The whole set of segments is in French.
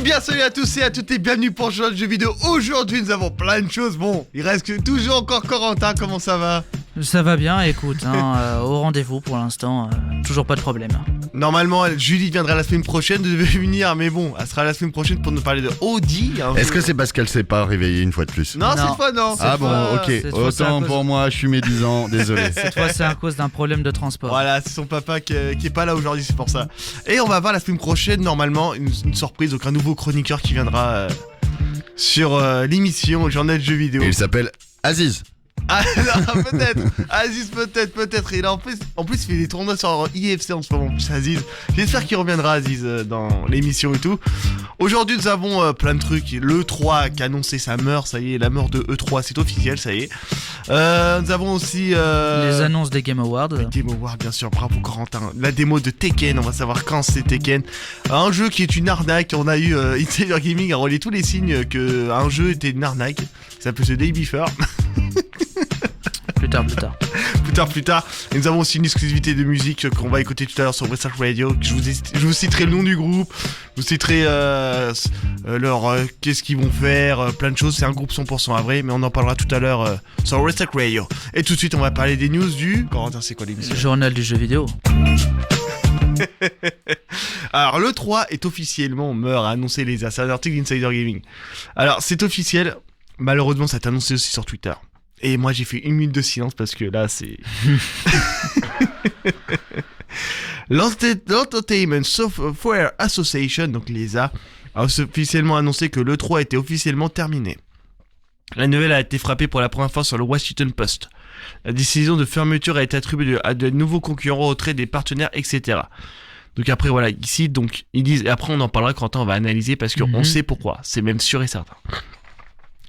bien, salut à tous et à toutes et bienvenue pour ce jeu vidéo. Aujourd'hui, nous avons plein de choses. Bon, il reste que toujours encore Corentin. Comment ça va ? Ça va bien, écoute, au rendez-vous pour l'instant, toujours pas de problème. Normalement, Julie viendra la semaine prochaine, devait venir, mais bon, elle sera la semaine prochaine pour nous parler de Audi. Est-ce que c'est parce qu'elle s'est pas réveillée une fois de plus ? Non, cette fois non. Ah bon, ok. Autant pour moi, je suis médisant, désolé. Cette fois, c'est à cause d'un problème de transport. Voilà, c'est son papa qui est pas là aujourd'hui, c'est pour ça. Et on va voir la semaine prochaine, normalement, une surprise, donc un nouveau chroniqueur qui viendra sur l'émission Journal de jeux vidéo. Et il s'appelle Aziz. Ah non, peut-être. Aziz, peut-être. Et là, en plus, il fait des tournois sur IFC en ce moment. Plus Aziz. J'espère qu'il reviendra, Aziz, dans l'émission et tout. Aujourd'hui, nous avons plein de trucs. Le E3 qui a annoncé sa mort, ça y est, la mort de E3, c'est officiel, ça y est. Nous avons aussi les annonces des Game Awards. Les Game Awards, bien sûr, bravo Corentin. La démo de Tekken, on va savoir quand c'est Tekken. Un jeu qui est une arnaque. On a eu Insider Gaming a relié tous les signes qu'un jeu était une arnaque. Ça s'appelle The Day Before. Plus tard. Et nous avons aussi une exclusivité de musique qu'on va écouter tout à l'heure sur Research Radio. Je vous citerai le nom du groupe, je vous citerai qu'est-ce qu'ils vont faire, plein de choses. C'est un groupe 100% vrai, mais on en parlera tout à l'heure sur Research Radio. Et tout de suite, on va parler des news du... Corentin, c'est quoi l'émission ? Le journal du jeu vidéo. Alors, l'E3 est officiellement meurt, a annoncé les c'est un article d'Insider Gaming. Alors, c'est officiel. Malheureusement, ça a été annoncé aussi sur Twitter. Et moi, j'ai fait 1 minute de silence parce que là, c'est... L'Entertainment Software Association, donc l'ESA, a officiellement annoncé que l'E3 était officiellement terminé. La nouvelle a été frappée pour la première fois sur le Washington Post. La décision de fermeture a été attribuée à de nouveaux concurrents, retrait des partenaires, etc. Donc après, voilà, ici, donc, ils disent... Et après, on en parlera quand on va analyser parce qu'on sait pourquoi. C'est même sûr et certain.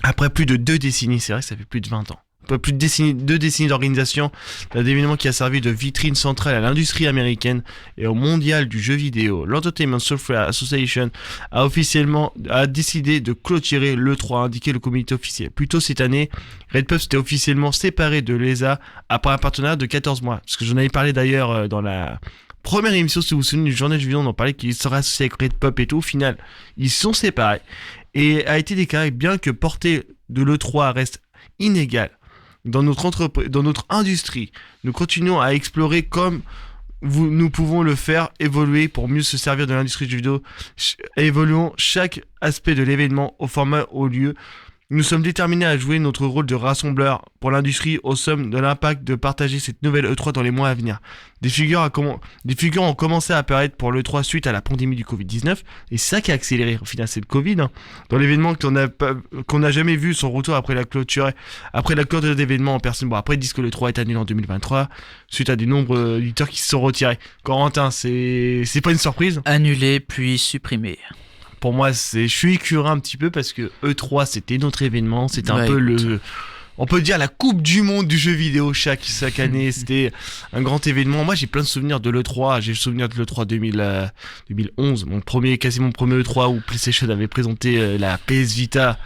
Après plus de 2 décennies, c'est vrai que ça fait plus de 20 ans. Après plus de 2 décennies d'organisation, d'un événement qui a servi de vitrine centrale à l'industrie américaine et au mondial du jeu vidéo, l'Entertainment Software Association a décidé de clôturer l'E3, a indiqué le comité officiel. Plus tôt cette année, Redpuff s'était officiellement séparé de l'ESA après un partenariat de 14 mois. Parce que j'en avais parlé d'ailleurs dans la... première émission, si vous vous souvenez du journal du vidéo, on en parlait qu'ils seraient associés avec Redpuff et tout. Au final, ils se sont séparés. Et a été déclaré bien que portée de l'E3 reste inégale dans notre industrie. Nous continuons à explorer comme nous pouvons le faire évoluer pour mieux se servir de l'industrie du vidéo. Évoluons chaque aspect de l'événement au format, au lieu. Nous sommes déterminés à jouer notre rôle de rassembleur pour l'industrie au somme de l'impact de partager cette nouvelle E3 dans les mois à venir. Des figures ont commencé à apparaître pour l'E3 suite à la pandémie du Covid-19 et c'est ça qui a accéléré au final, c'est le Covid. Dans l'événement qu'on n'a jamais vu son retour après la clôture d'événements en personne. Bon, après ils disent que l'E3 est annulé en 2023 suite à des nombreux éditeurs qui se sont retirés. Corentin, c'est pas une surprise ? Annulé puis supprimé. Pour moi, je suis écœuré un petit peu parce que E3, c'était notre événement. C'était un peu on peut dire la coupe du monde du jeu vidéo chaque année. C'était un grand événement. Moi, j'ai plein de souvenirs de l'E3. J'ai le souvenir de l'E3 2011, mon premier E3 où PlayStation avait présenté la PS Vita.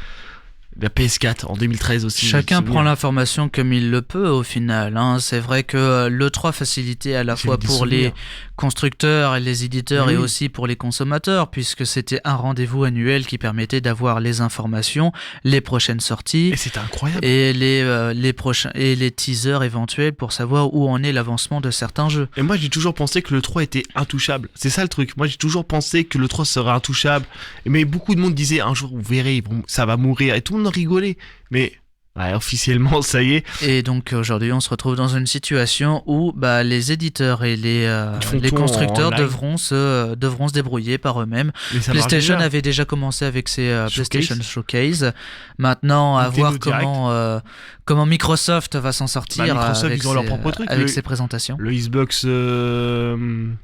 La PS4 en 2013 aussi. Chacun prend l'information comme il le peut au final. C'est vrai que l'E3 facilitait à la fois pour les constructeurs et les éditeurs et aussi pour les consommateurs, puisque c'était un rendez-vous annuel qui permettait d'avoir les informations, les prochaines sorties. Et c'était incroyable. Et les teasers éventuels pour savoir où en est l'avancement de certains jeux. Et moi j'ai toujours pensé que l'E3 était intouchable. C'est ça le truc. Moi j'ai toujours pensé que l'E3 serait intouchable. Mais beaucoup de monde disait un jour vous verrez, ça va mourir. Et tout le monde rigolait, mais officiellement ça y est. Et donc aujourd'hui on se retrouve dans une situation où les éditeurs et les constructeurs devront se débrouiller par eux-mêmes. PlayStation avait déjà commencé avec ses PlayStation Showcase. Maintenant à voir comment Microsoft va s'en sortir ils ont leur propre truc avec ses présentations. Le Xbox comment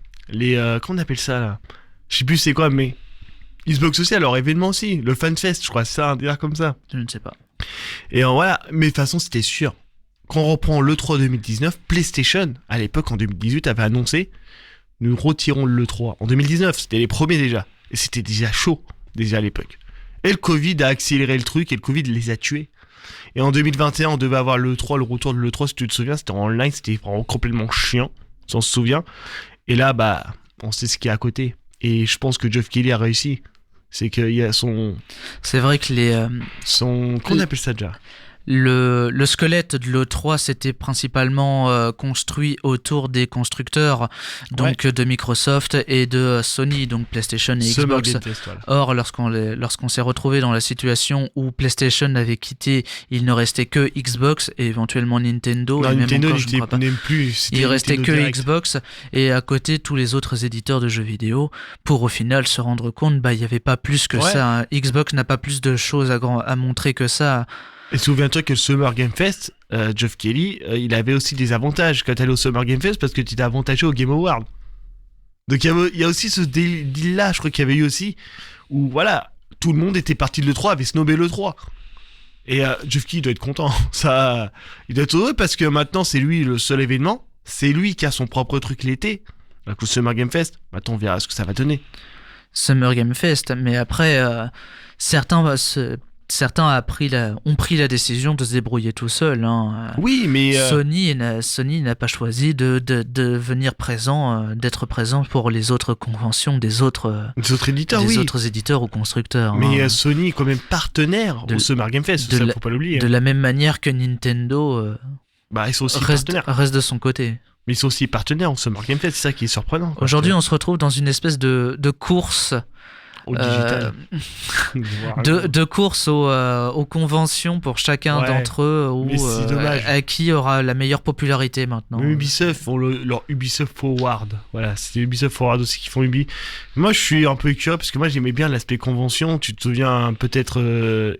on appelle ça là, je sais plus c'est quoi, mais Xbox aussi a leur événement aussi, le FanFest, je crois, c'est ça, un délire comme ça. Je ne sais pas. Et voilà, mais de toute façon, c'était sûr. Quand on reprend l'E3 2019, PlayStation, à l'époque, en 2018, avait annoncé « Nous retirons l'E3 ». En 2019, c'était les premiers déjà. Et c'était déjà chaud, déjà à l'époque. Et le Covid a accéléré le truc, et le Covid les a tués. Et en 2021, on devait avoir l'E3, le retour de l'E3, si tu te souviens, c'était en ligne, c'était vraiment complètement chiant, si on se souvient. Et là, on sait ce qu'il y a à côté. Et je pense que Geoff Keighley a réussi. C'est qu'il y a son... C'est vrai que qu'on appelle ça déjà Le squelette de l'E3 s'était principalement construit autour des constructeurs donc de Microsoft et de Sony, donc PlayStation et Xbox. Or, lorsqu'on s'est retrouvé dans la situation où PlayStation avait quitté, il ne restait que Xbox et éventuellement Nintendo. Non, et Nintendo même plus. Il restait que direct. Xbox et à côté tous les autres éditeurs de jeux vidéo pour au final se rendre compte il n'y avait pas plus que ça. Xbox n'a pas plus de choses à montrer que ça. Et souviens-toi que le Summer Game Fest, Geoff Keighley, il avait aussi des avantages quand tu allais au Summer Game Fest parce que tu étais avantagé au Game Award. Donc il y a aussi ce deal-là, je crois qu'il y avait eu aussi, où voilà, tout le monde était parti de l'E3, avait snobé l'E3. Et Geoff Keighley doit être content. Il doit être heureux parce que maintenant c'est lui le seul événement, c'est lui qui a son propre truc l'été. Donc le Summer Game Fest, maintenant on verra ce que ça va donner. Summer Game Fest, mais après, certains ont pris la décision de se débrouiller tout seul. Hein. Oui, mais Sony n'a pas choisi de venir présent, d'être présent pour les autres conventions des autres éditeurs ou constructeurs. Mais Sony est quand même partenaire au Summer Game Fest, ça faut pas l'oublier. De la même manière que Nintendo ils sont aussi partenaires. Reste de son côté. Mais ils sont aussi partenaires au Summer Game Fest, c'est ça qui est surprenant. Aujourd'hui, on se retrouve dans une espèce de course au digital. De course aux conventions pour chacun d'entre eux, à qui aura la meilleure popularité maintenant. Mais Ubisoft font leur Ubisoft Forward. Voilà, c'est Ubisoft Forward aussi qui font Ubi. Moi, je suis un peu curieux parce que moi, j'aimais bien l'aspect convention. Tu te souviens peut-être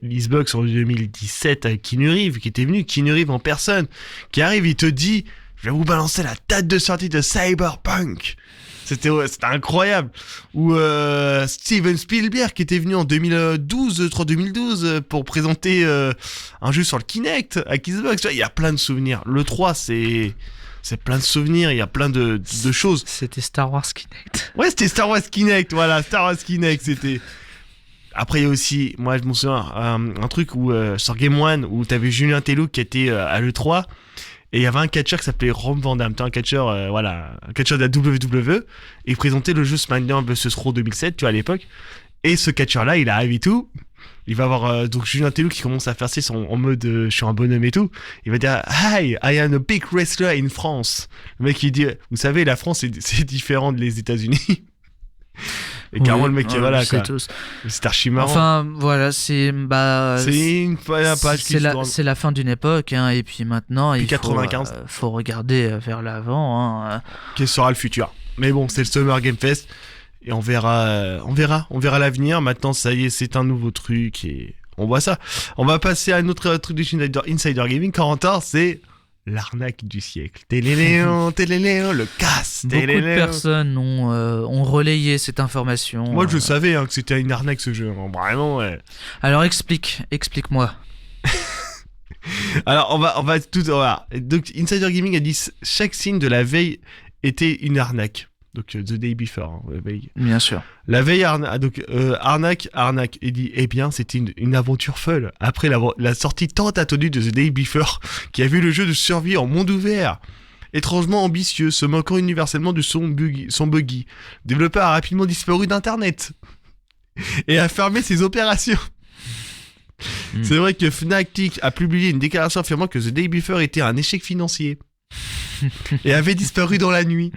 l'Xbox en 2017 avec Keanu Reeves qui était venu, Keanu Reeves en personne, qui arrive, il te dit, je vais vous balancer la date de sortie de Cyberpunk. C'était incroyable. Ou Steven Spielberg qui était venu en 2012 pour présenter un jeu sur le Kinect à Xbox. Il y a plein de souvenirs. Le 3, c'est plein de souvenirs. Il y a plein de choses. C'était Star Wars Kinect. Ouais, c'était Star Wars Kinect. Voilà, Star Wars Kinect, c'était... Après, il y a aussi, moi je me souviens, un truc où sur Game One, où t'avais Julien Tellou qui était à l'E3. Et il y avait un catcheur qui s'appelait Rob Van Dam, un catcheur, un catcheur de la WWE, et il présentait le jeu SmackDown vs Raw 2007, tu vois, à l'époque. Et ce catcheur-là, il arrive et tout. Il va avoir donc Julien Tellou qui commence à faire en mode je suis un bonhomme et tout. Il va dire Hi, I am a big wrestler in France. Le mec il dit vous savez la France c'est différent des États-Unis. Et carrément le mec voilà quoi. C'est archi marrant. Enfin voilà c'est une page qui c'est la fin d'une époque hein, et puis maintenant il 95. faut regarder vers l'avant hein. Quel sera le futur. Mais bon c'est le Summer Game Fest et on verra l'avenir. Maintenant ça y est c'est un nouveau truc et on voit ça. On va passer à un autre truc de Insider Gaming. Corentin, c'est l'arnaque du siècle. Téléléon, le casse. Beaucoup de personnes ont relayé cette information. Moi, je savais que c'était une arnaque ce jeu. Vraiment, ouais. Alors, explique-moi. Alors, on va tout... Voilà. Donc, Insider Gaming a dit chaque signe de la veille était une arnaque. Donc, The Day Before. La veille. Bien sûr. La veille, arnaque. Et dit, eh bien, c'était une aventure folle. Après la sortie tant attendue de The Day Before, qui a vu le jeu de survie en monde ouvert. Étrangement ambitieux, se moquant universellement de son buggy. Le développeur a rapidement disparu d'Internet. Et a fermé ses opérations. C'est vrai que Fnatic a publié une déclaration affirmant que The Day Before était un échec financier. Et avait disparu dans la nuit.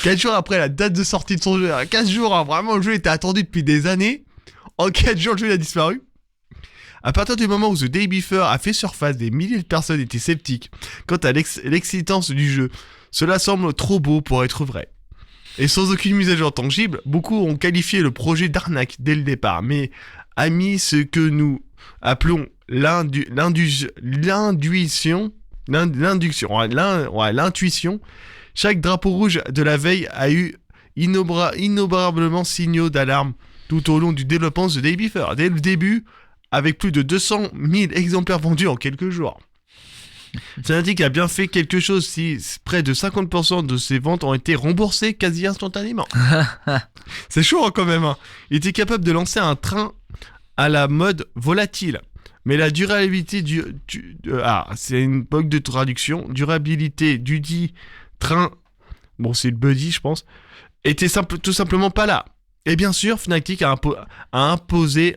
4 jours après la date de sortie de son jeu, 15 jours, hein, vraiment le jeu était attendu depuis des années. En 4 jours, le jeu a disparu. À partir du moment où The Day Before a fait surface, des milliers de personnes étaient sceptiques quant à l'excitance du jeu. Cela semble trop beau pour être vrai. Et sans aucune mise à jour tangible, beaucoup ont qualifié le projet d'arnaque dès le départ, mais a mis ce que nous appelons l'intuition. Chaque drapeau rouge de la veille a eu innombrablement signaux d'alarme tout au long du développement de The Day Before. Dès le début, avec plus de 200 000 exemplaires vendus en quelques jours. Fnatic a bien fait quelque chose si près de 50% de ses ventes ont été remboursées quasi instantanément. C'est chaud hein, quand même. Hein. Il était capable de lancer un train à la mode volatile. Mais la durabilité c'est une bug de traduction. Durabilité du dit train, bon c'est le buddy je pense, était tout simplement pas là. Et bien sûr, Fnatic a implosé,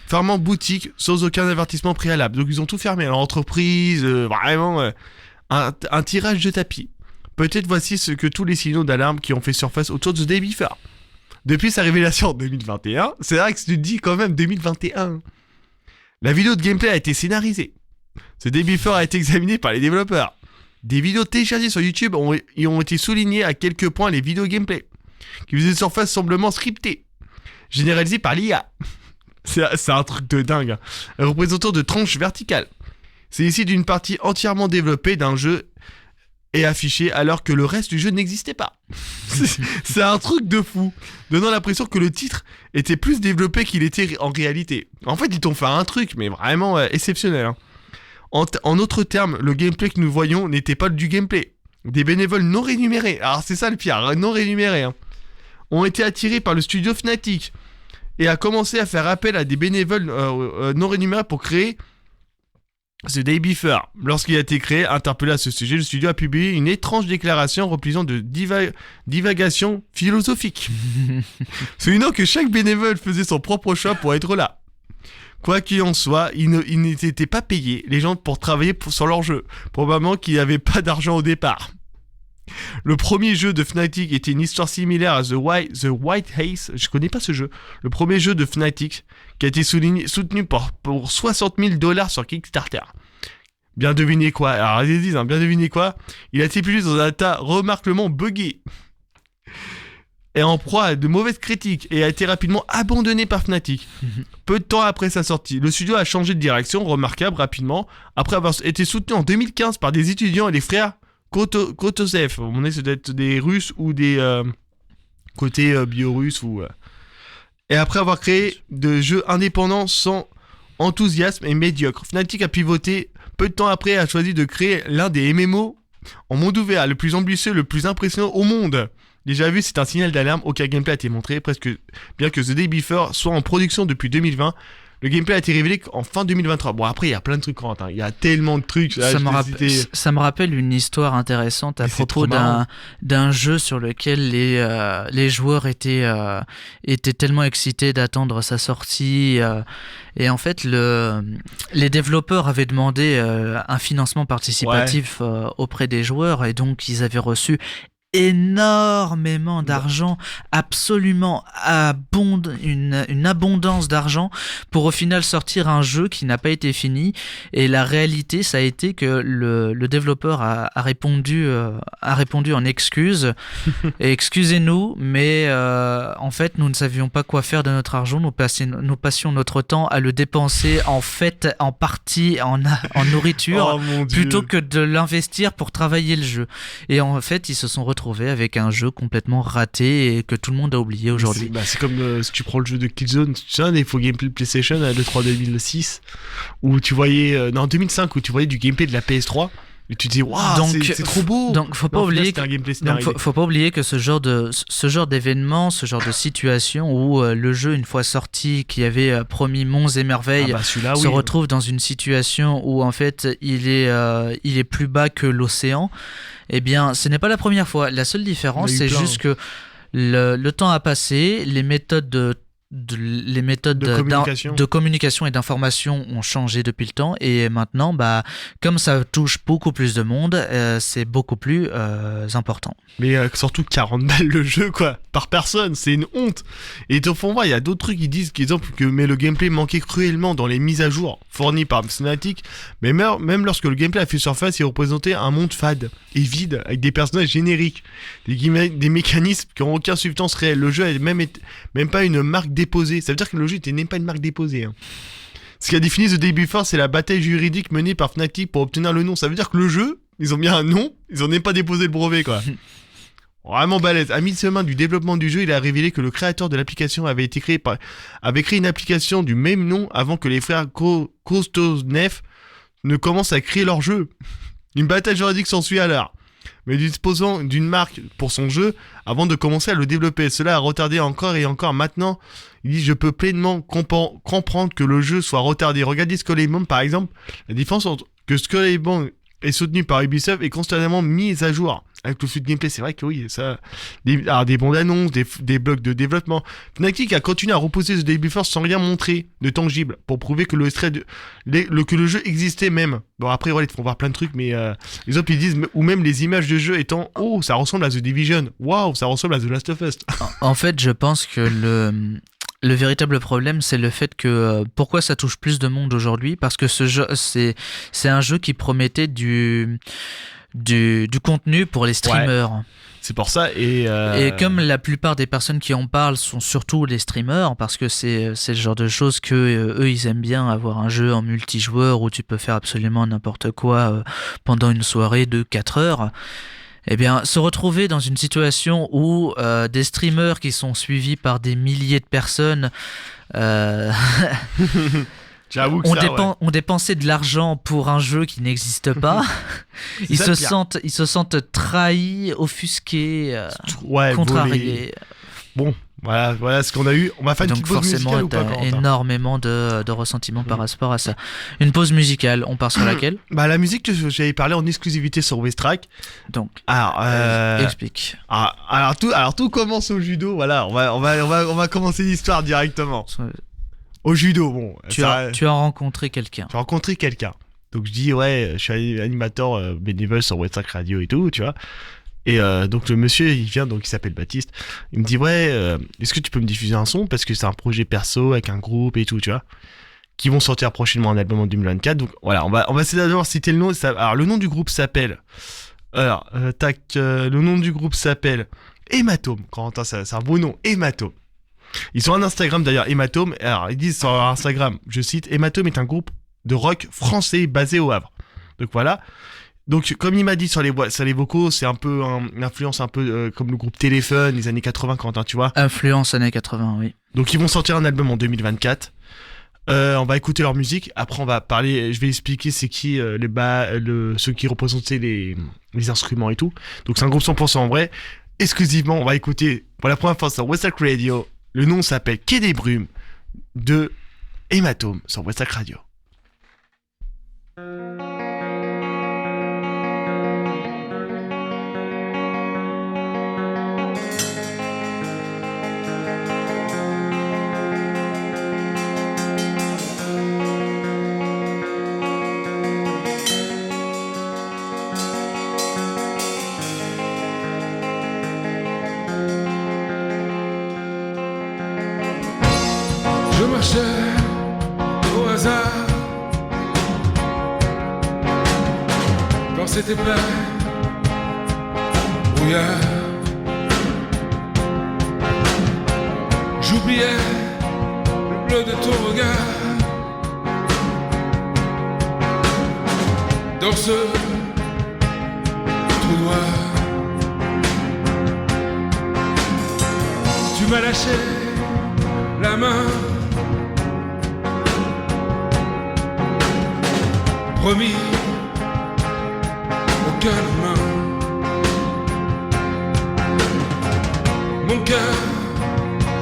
fermant boutique sans aucun avertissement préalable. Donc ils ont tout fermé, l'entreprise, vraiment un tirage de tapis. Peut-être voici ce que tous les signaux d'alarme qui ont fait surface autour de The Day Before. Depuis sa révélation en 2021, c'est vrai que tu te dis quand même 2021. La vidéo de gameplay a été scénarisée. The Day Before a été examiné par les développeurs. Des vidéos téléchargées sur YouTube ont été soulignées à quelques points les vidéos gameplay, qui faisaient surface semblement scriptées, généralisées par l'IA. C'est un truc de dingue. Représentant de tranches verticales. C'est ici d'une partie entièrement développée d'un jeu et affiché alors que le reste du jeu n'existait pas. C'est un truc de fou, donnant l'impression que le titre était plus développé qu'il était en réalité. En fait, ils t'ont fait un truc, mais vraiment exceptionnel. Hein. En d'autres termes, le gameplay que nous voyons n'était pas du gameplay. Des bénévoles non rémunérés, alors c'est ça le pire, non rémunérés, hein, ont été attirés par le studio Fnatic et a commencé à faire appel à des bénévoles non rémunérés pour créer The Day Before. Lorsqu'il a été créé, interpellé à ce sujet, le studio a publié une étrange déclaration remplie de divagations philosophiques. Soulignant que chaque bénévole faisait son propre choix pour être là. Quoi qu'il en soit, ils n'étaient pas payés, les gens, pour travailler sur leur jeu. Probablement qu'il n'y avait pas d'argent au départ. Le premier jeu de Fnatic était une histoire similaire à The White Haze. Je connais pas ce jeu. Le premier jeu de Fnatic qui a été soutenu pour $60,000 sur Kickstarter. Bien devinez quoi. Alors ils disent, bien devinez quoi. Il a été publié dans un état remarquablement buggé et en proie à de mauvaises critiques et a été rapidement abandonné par Fnatic. Peu de temps après sa sortie, le studio a changé de direction remarquable rapidement après avoir été soutenu en 2015 par des étudiants et des frères Kotosev. On est peut-être des Russes ou des côté biorusses ou et après avoir créé de jeux indépendants sans enthousiasme et médiocre, Fnatic a pivoté peu de temps après et a choisi de créer l'un des MMO en monde ouvert, le plus ambitieux, le plus impressionnant au monde. Déjà vu, c'est un signal d'alarme, aucun gameplay a été montré, presque bien que The Day Before soit en production depuis 2020. Le gameplay a été révélé en fin 2023. Bon, après, il y a plein de trucs, Corentin. Il y a tellement de trucs. Ça me rappelle une histoire intéressante à propos d'un jeu sur lequel les joueurs étaient tellement excités d'attendre sa sortie. Et en fait, les développeurs avaient demandé un financement participatif auprès des joueurs. Et donc, ils avaient reçu énormément d'argent, absolument une abondance d'argent pour au final sortir un jeu qui n'a pas été fini. Et la réalité, ça a été que le développeur a répondu en excuses. Et excusez-nous, mais en fait, nous ne savions pas quoi faire de notre argent. Nous passions notre temps à le dépenser en partie en nourriture plutôt que de l'investir pour travailler le jeu. Et en fait, ils se sont retrouvés avec un jeu complètement raté et que tout le monde a oublié aujourd'hui. C'est comme si tu prends le jeu de Killzone, tu sais, des faux gameplay PlayStation à l'E3 2006, où tu voyais, 2005, où tu voyais du gameplay de la PS3. Et tu te dis, waouh, c'est trop beau! Donc, faut pas oublier que ce genre d'événement, ce genre de situation où le jeu, une fois sorti, qui avait promis monts et merveilles, se retrouve dans une situation où, en fait, il est plus bas que l'océan. Eh bien, ce n'est pas la première fois. La seule différence, c'est juste que le temps a passé, les méthodes de communication et d'information ont changé depuis le temps et maintenant, comme ça touche beaucoup plus de monde, c'est beaucoup plus important. Mais surtout 40 balles le jeu, quoi, par personne, c'est une honte. Et ils te font voir, il y a d'autres trucs qui disent, par exemple, que le gameplay manquait cruellement dans les mises à jour fournies par Fnatic, mais même lorsque le gameplay a fait surface, il représentait un monde fade et vide, avec des personnages génériques, des mécanismes qui n'ont aucun substance réelle. Le jeu n'est même pas une marque déposée. Ça veut dire que le jeu n'était même pas une marque déposée. Hein. Ce qui a défini The Day Before, c'est la bataille juridique menée par Fnatic pour obtenir le nom. Ça veut dire que le jeu, ils ont bien un nom, ils ont même pas déposé le brevet, quoi. Vraiment balèze. À mi-chemin du développement du jeu, il a révélé que le créateur de l'application avait créé une application du même nom avant que les frères Kostonev ne commencent à créer leur jeu. Une bataille juridique s'ensuit alors. Mais disposant d'une marque pour son jeu avant de commencer à le développer. Cela a retardé encore et encore. Maintenant, il dit, je peux pleinement comprendre que le jeu soit retardé. Regardez Skull and Bones, par exemple. La différence entre que Skull and Bones est soutenu par Ubisoft est constamment mise à jour. avec le flux de gameplay, c'est vrai que oui, ça. Des bandes annonces, des blocs de développement. Fnatic a continué à reposer The Day Before sans rien montrer de tangible pour prouver que que le jeu existait même. Bon, après, voilà, ils te font voir plein de trucs, mais les autres ils disent, ou même les images de jeu étant, oh, ça ressemble à The Division, waouh, ça ressemble à The Last of Us. En fait, je pense que le véritable problème, c'est le fait que pourquoi ça touche plus de monde aujourd'hui, parce que ce jeu, c'est un jeu qui promettait du contenu pour les streamers. Ouais. C'est pour ça et comme la plupart des personnes qui en parlent sont surtout les streamers, parce que c'est le genre de choses que eux ils aiment bien, avoir un jeu en multijoueur où tu peux faire absolument n'importe quoi pendant une soirée de 4 heures. Eh bien, se retrouver dans une situation où des streamers qui sont suivis par des milliers de personnes J'avoue que ont dépensé de l'argent pour un jeu qui n'existe pas. Ils se sentent trahis, offusqués, contrariés. Bon, voilà ce qu'on a eu. On va faire une petite pause musicale ou pas, Corentin ? Énormément de ressentiment par rapport à ça. Une pause musicale, on part sur laquelle ? La musique que j'avais parlé en exclusivité sur Westrack. Donc, explique. Alors tout commence au judo. Voilà, on va commencer l'histoire directement. Au judo, bon. Tu as rencontré quelqu'un. J'ai rencontré quelqu'un. Donc je dis, je suis animateur bénévole sur Westrack Radio et tout, tu vois. Et donc le monsieur, il vient, donc il s'appelle Baptiste. Il me dit, est-ce que tu peux me diffuser un son ? Parce que c'est un projet perso avec un groupe et tout, tu vois. Qui vont sortir prochainement un album en 2024. Donc voilà, on va essayer d'abord citer le nom. Alors le nom du groupe s'appelle... le nom du groupe s'appelle Hématome. Corentin, c'est un beau nom, Hématome. Ils ont un Instagram d'ailleurs, Hématome. Alors ils disent sur leur Instagram, je cite, Hématome est un groupe de rock français basé au Havre. Donc voilà. Donc comme il m'a dit sur les vocaux, c'est un peu une influence un peu comme le groupe Téléphone, les années 80, Quentin, tu vois. Influence années 80, oui. Donc ils vont sortir un album en 2024. On va écouter leur musique. Après on va parler, je vais expliquer c'est qui ceux qui représentent les instruments et tout. Donc c'est un groupe 100% en vrai. Exclusivement, on va écouter pour la première fois sur Westrack Radio. Le nom s'appelle Quai des Brumes de Hématome sur Westrack Radio. Je marchais au hasard dans cette épais brouillard. J'oubliais le bleu de ton regard dans ce trou noir. Tu m'as lâché la main, promis, aucun lendemain. Mon cœur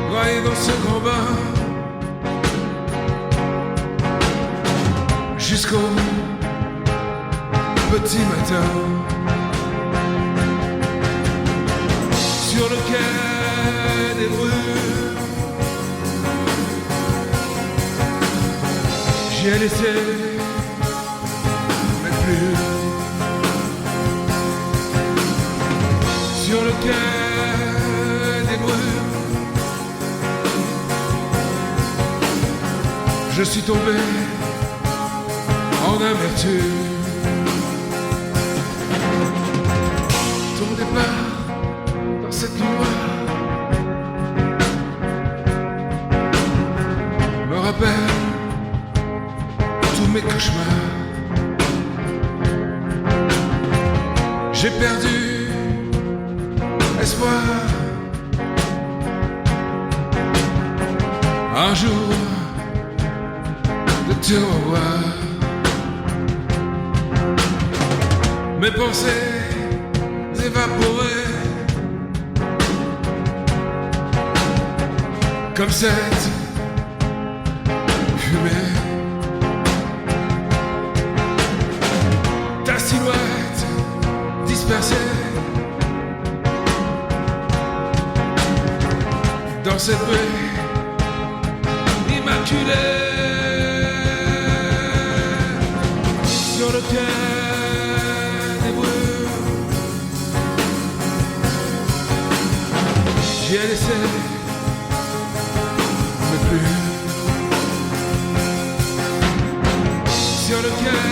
noyé dans ce grand bain, jusqu'au petit matin. Sur le quai des Brumes, j'y ai laissé sur le quai des Brumes, je suis tombé en amertume. Ton départ dans cette nuit noire me rappelle tous mes cauchemars. J'ai perdu espoir un jour de te revoir. Mes pensées évaporées comme cette fumée. Ta silhouette dispersée dans cette baie immaculée sur le quai des Brûles. J'y ai laissé mes plumes sur le quai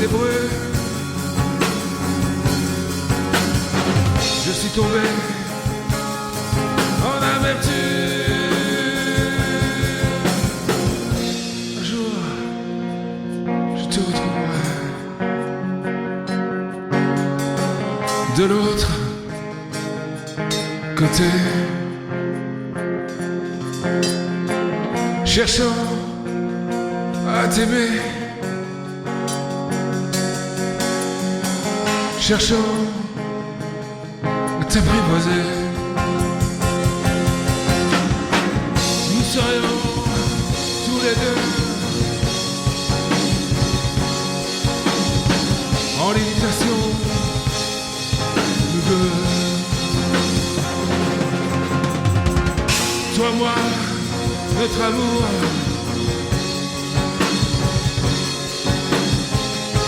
des Brûles. Je suis tombé en amertume. Un jour, je te retrouverai de l'autre côté, cherchant à t'aimer, cherchant à t'apprivoiser. Nous serions tous les deux en lévitation, nous deux. Toi, moi, notre amour,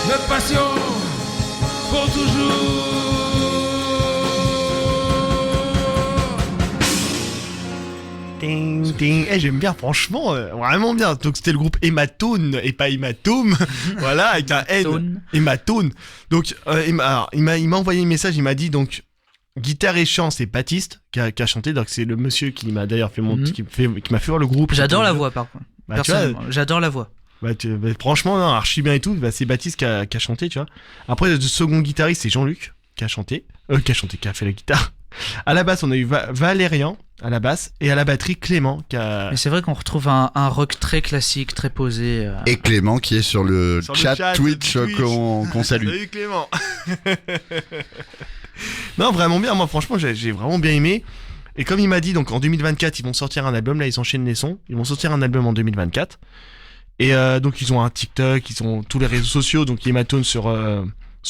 notre passion pour toujours. Ding, ding. J'aime bien, franchement, vraiment bien. Donc c'était le groupe Hématone et pas Hématome. Voilà, avec un N. Hématone. Donc il m'a envoyé un message, il m'a dit donc guitare et chant, c'est Baptiste qui a chanté. Donc c'est le monsieur qui m'a d'ailleurs fait qui m'a fait voir le groupe. J'adore la voix par contre. Personnellement, j'adore la voix. Franchement, non, archi bien et tout. C'est Baptiste qui a chanté, tu vois. Après, le second guitariste, c'est Jean-Luc qui a chanté. Qui a fait la guitare. À la basse, on a eu Valérian à la basse et à la batterie Clément qui a... Mais c'est vrai qu'on retrouve un rock très classique, très posé. Et Clément qui est sur le chat Twitch. qu'on salue. Salut Clément. Non, vraiment bien. Moi, franchement, j'ai vraiment bien aimé. Et comme il m'a dit, donc en 2024, ils vont sortir un album. Là, ils enchaînent les sons. Ils vont sortir un album en 2024. Et donc, ils ont un TikTok, ils ont tous les réseaux sociaux. Donc, Hématone sur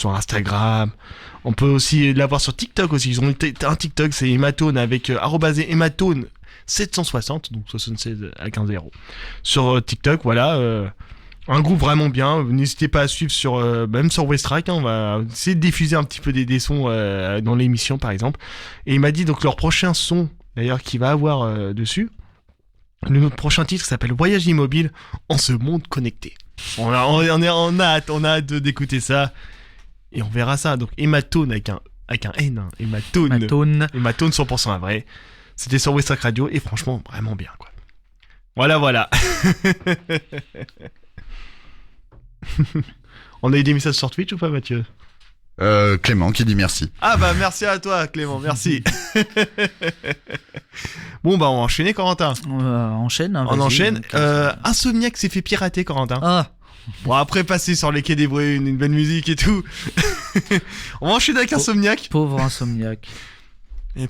Instagram. On peut aussi l'avoir sur TikTok aussi. Ils ont un TikTok, c'est Hématone avec @Hématone 760, donc 76 avec un 0. Sur TikTok, voilà. Un groupe vraiment bien. N'hésitez pas à suivre même sur Westrack. On va essayer de diffuser un petit peu des sons dans l'émission, par exemple. Et il m'a dit donc leur prochain son, d'ailleurs, qu'il va avoir dessus. Notre prochain titre s'appelle Voyage immobile en ce monde connecté. On a hâte d'écouter ça. Et on verra ça. Donc Hématone avec un N. Hein. Hématone 100% vrai. C'était sur Westrack Radio. Et franchement, vraiment bien, quoi. Voilà. On a eu des messages sur Twitch ou pas, Mathieu? Clément qui dit merci. Ah bah merci à toi Clément, merci. Bon bah on va enchaîner, Corentin. Enchaîne. On enchaîne. Insomniac s'est fait pirater, Corentin. Ah. Bon, après passer sur les quais des Brunes, une belle musique et tout. On va enchaîner avec Insomniac. Pauvre Insomniac. Et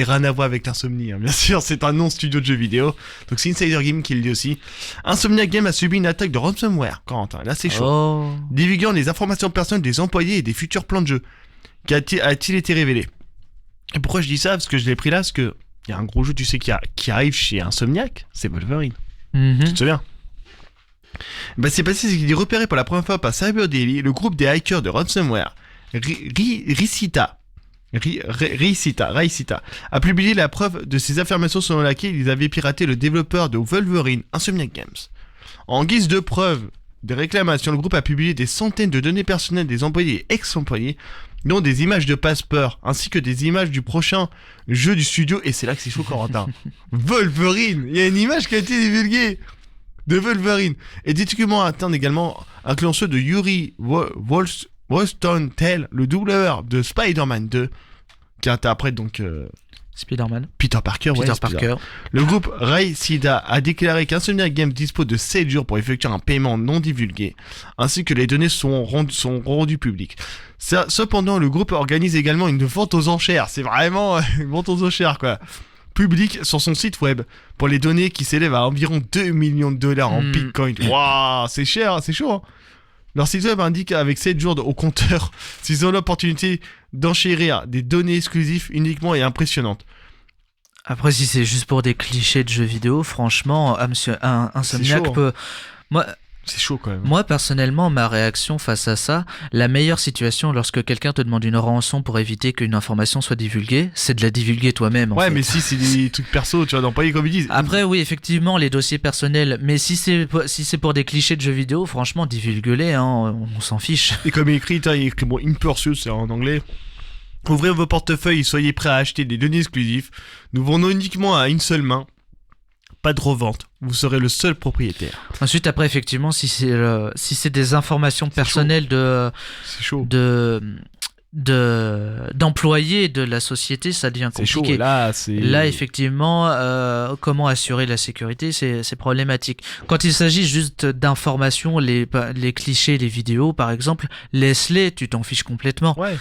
rien à voir avec l'insomnie, hein. Bien sûr, c'est un non-studio de jeux vidéo. Donc c'est Insider Game qui le dit aussi. Insomniac Game a subi une attaque de ransomware, Corentin. Là c'est chaud. Oh. Divulguant les informations personnelles des employés et des futurs plans de jeu. A-t-il été révélé? Et pourquoi je dis ça? Parce que je l'ai pris là, parce que il y a un gros jeu, tu sais, qui arrive chez Insomniac, c'est Wolverine. Tu te souviens? Bah c'est passé, c'est qu'il est repéré pour la première fois par Cyber Daily, le groupe des hackers de ransomware Ricita a publié la preuve de ses affirmations selon laquelle ils avaient piraté le développeur de Wolverine, Insomniac Games. En guise de preuve des réclamations, le groupe a publié des centaines de données personnelles des employés et ex-employés, dont des images de passeport, ainsi que des images du prochain jeu du studio, et c'est là que c'est chaud, Corentin. Wolverine, il y a une image qui a été divulguée de Wolverine. Et des documents internes également, incluant ceux de Yuri Wollstonetail, le doubleur de Spider-Man 2, qui interprète donc Peter Parker. Le groupe Ricita a déclaré qu'Insomniac Games dispose de 7 jours pour effectuer un paiement non divulgué, ainsi que les données sont rendues publiques. Cependant, le groupe organise également une vente aux enchères. C'est vraiment une vente aux enchères, quoi. Public sur son site web pour les données qui s'élèvent à environ 2 millions de dollars en Bitcoin. Waouh, c'est cher, c'est chaud, hein. Leur site web indique avec 7 jours au compteur s'ils ont l'opportunité d'enchérir des données exclusives uniquement et impressionnantes. Après, si c'est juste pour des clichés de jeux vidéo, franchement, Insomniac peut... Moi, c'est chaud quand même. Moi, personnellement, ma réaction face à ça, la meilleure situation lorsque quelqu'un te demande une rançon pour éviter qu'une information soit divulguée, c'est de la divulguer toi-même. Ouais, mais si c'est des trucs perso, tu vois, dans Paris, comme ils disent. Après, oui, effectivement, les dossiers personnels, mais si c'est pour des clichés de jeux vidéo, franchement, divulguez-les, hein, on s'en fiche. Et comme il écrit, bon, Impercious, c'est en anglais. Ouvrez vos portefeuilles et soyez prêts à acheter des données exclusives. Nous vendons uniquement à une seule main. Pas de revente, vous serez le seul propriétaire. Ensuite, après, effectivement, si c'est des informations personnelles d'employés de la société, ça devient compliqué. Là, effectivement, comment assurer la sécurité, c'est problématique. Quand il s'agit juste d'informations, les clichés, les vidéos, par exemple, laisse-les, tu t'en fiches complètement. Ouais.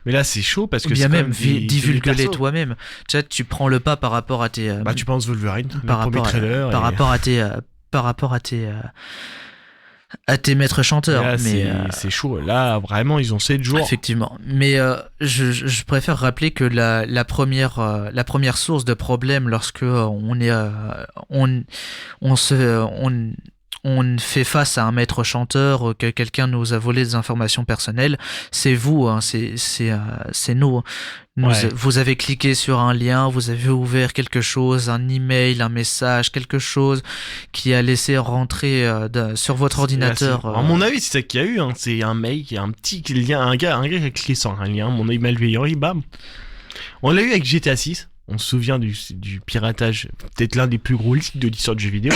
Mais là, c'est chaud parce que bien même divulgue-les toi-même. Tu vois, tu prends le pas par rapport à tes. Tu penses Wolverine, par rapport à tes maîtres chanteurs. Là, mais c'est chaud. Là, vraiment, ils ont 7 jours. Effectivement. Mais je préfère rappeler que la première source de problème lorsque on fait face à un maître chanteur, que quelqu'un nous a volé des informations personnelles, c'est vous, hein, c'est nous. Vous avez cliqué sur un lien, vous avez ouvert quelque chose, un email, un message, quelque chose qui a laissé rentrer sur votre ordinateur. À mon avis, c'est ça qu'il y a eu. Hein. C'est un mail, qui a un petit lien, un gars qui a cliqué sur un lien, mon œil malveillant, bam. On l'a eu avec GTA 6. On se souvient du piratage, peut-être l'un des plus gros leaks de l'histoire de jeux vidéo.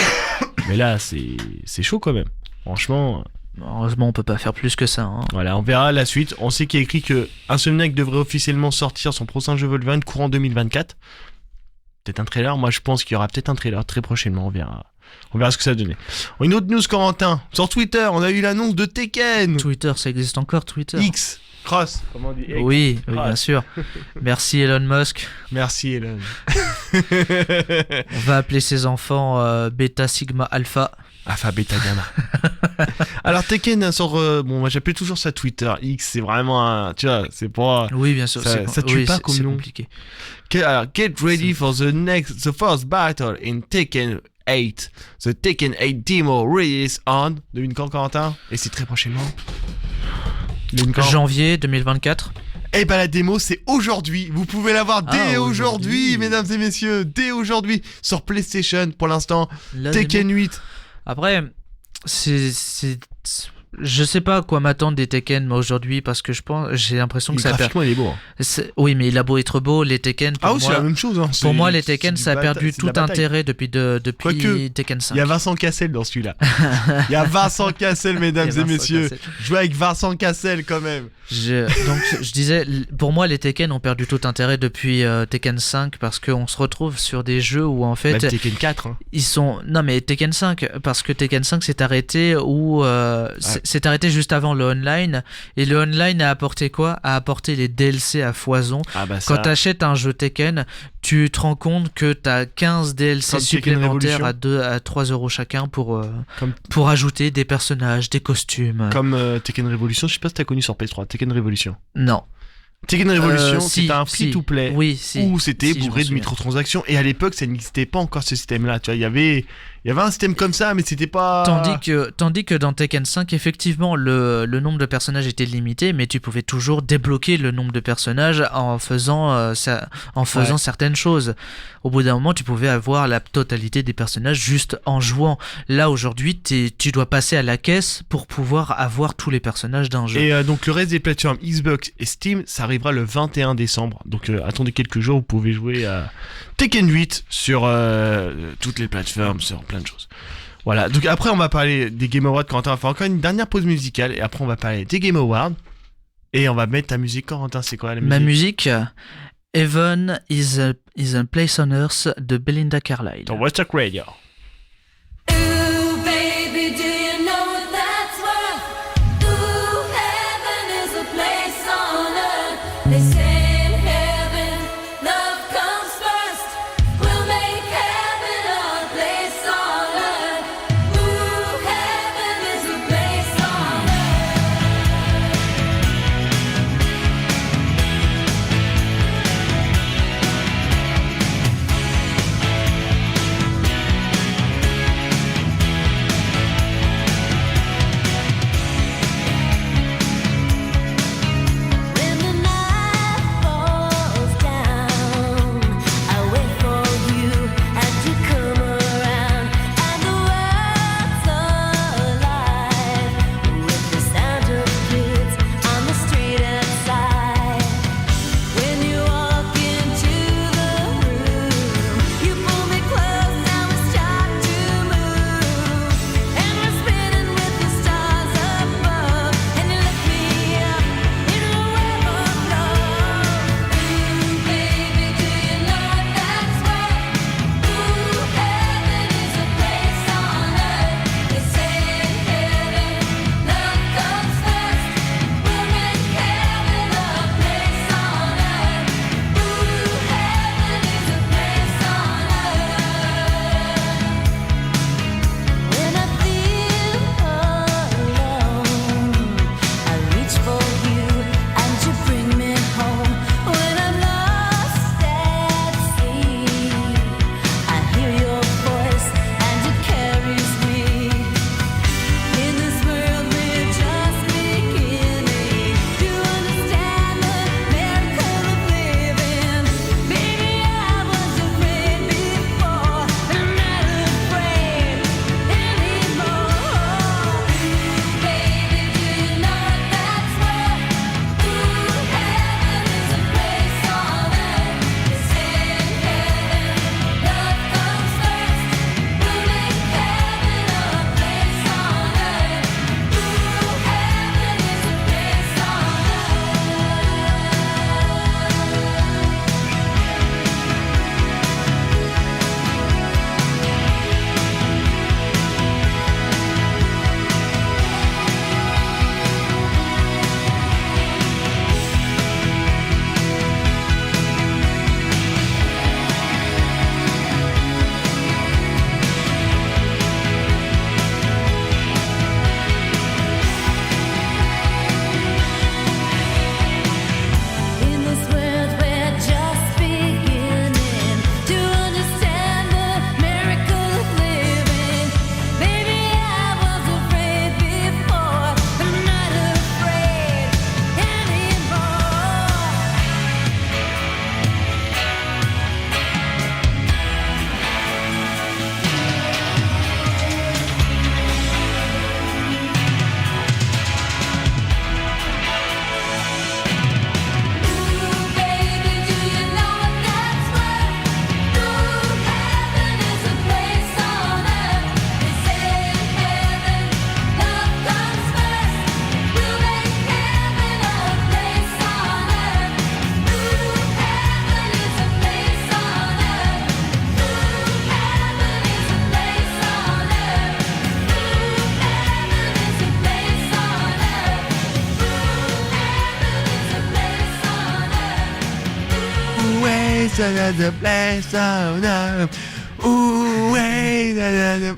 Mais là, c'est chaud quand même. Franchement. Heureusement, on peut pas faire plus que ça. Hein. Voilà, on verra la suite. On sait qu'il y a écrit que Insomniac devrait officiellement sortir son prochain jeu Wolverine courant 2024. Peut-être un trailer. Moi, je pense qu'il y aura peut-être un trailer très prochainement. On verra ce que ça donnait. Une autre news, Corentin. Sur Twitter, on a eu l'annonce de Tekken. Twitter, ça existe encore, Twitter. X. Cross, comment on dit? Oui, bien sûr. Merci Elon Musk. Merci Elon. On va appeler ses enfants Beta, Sigma, Alpha. Alpha, Beta, Gamma. Alors Tekken sort... moi j'appelle toujours ça Twitter. X, c'est vraiment tu vois, c'est pas... Oui, bien sûr. Ça tue pas comme nom. Compliqué. Alors, get ready for the first battle in Tekken 8. The Tekken 8 demo release on... Devine quand, Corentin? Et c'est très prochainement. Janvier 2024. Eh ben la démo c'est aujourd'hui. Vous pouvez l'avoir dès aujourd'hui, mesdames et messieurs, dès aujourd'hui sur PlayStation pour l'instant. Tekken 8. Après, je sais pas à quoi m'attendre des Tekken moi aujourd'hui parce que j'ai l'impression que ça graphiquement il est beau. Oui, mais il a beau être beau, les Tekken pour moi, c'est la même chose. Hein. Pour moi, les Tekken ça a perdu tout intérêt depuis Tekken 5. Il y a Vincent Cassel dans celui-là. Il y a Vincent Cassel, mesdames et messieurs. Jouer avec Vincent Cassel quand même. Donc je disais, pour moi les Tekken ont perdu tout intérêt depuis Tekken 5 parce qu'on se retrouve sur des jeux où en fait... Même Tekken 4. Hein. Non mais Tekken 5, parce que Tekken 5 s'est arrêté s'est arrêté juste avant le online, et le online a apporté quoi? A apporté les DLC à foison. Quand t'achètes un jeu Tekken, tu te rends compte que t'as 15 DLC comme supplémentaires à 3 € chacun pour ajouter des personnages, des costumes. Comme Tekken Revolution, je sais pas si t'as connu sur PS3, Tekken Revolution. Non. Tekken Revolution, c'était un free-to-play où c'était bourré de microtransactions, et à l'époque ça n'existait pas encore ce système-là. Tu vois, il y avait un système comme ça, mais c'était pas... Tandis que dans Tekken 5, effectivement, le nombre de personnages était limité, mais tu pouvais toujours débloquer le nombre de personnages en faisant certaines choses. Au bout d'un moment, tu pouvais avoir la totalité des personnages juste en jouant. Là, aujourd'hui, tu dois passer à la caisse pour pouvoir avoir tous les personnages d'un jeu. Et donc, le reste des plateformes Xbox et Steam, ça arrivera le 21 décembre. Donc, attendez quelques jours, vous pouvez jouer à Tekken 8 sur toutes les plateformes, sur plein de choses. Voilà, donc après on va parler des Game Awards. Corentin va faire encore une dernière pause musicale et après on va parler des Game Awards et on va mettre ta musique. Corentin, c'est quoi la musique? Ma musique, Heaven is a Place on Earth de Belinda Carlisle. Dans West Talk Radio.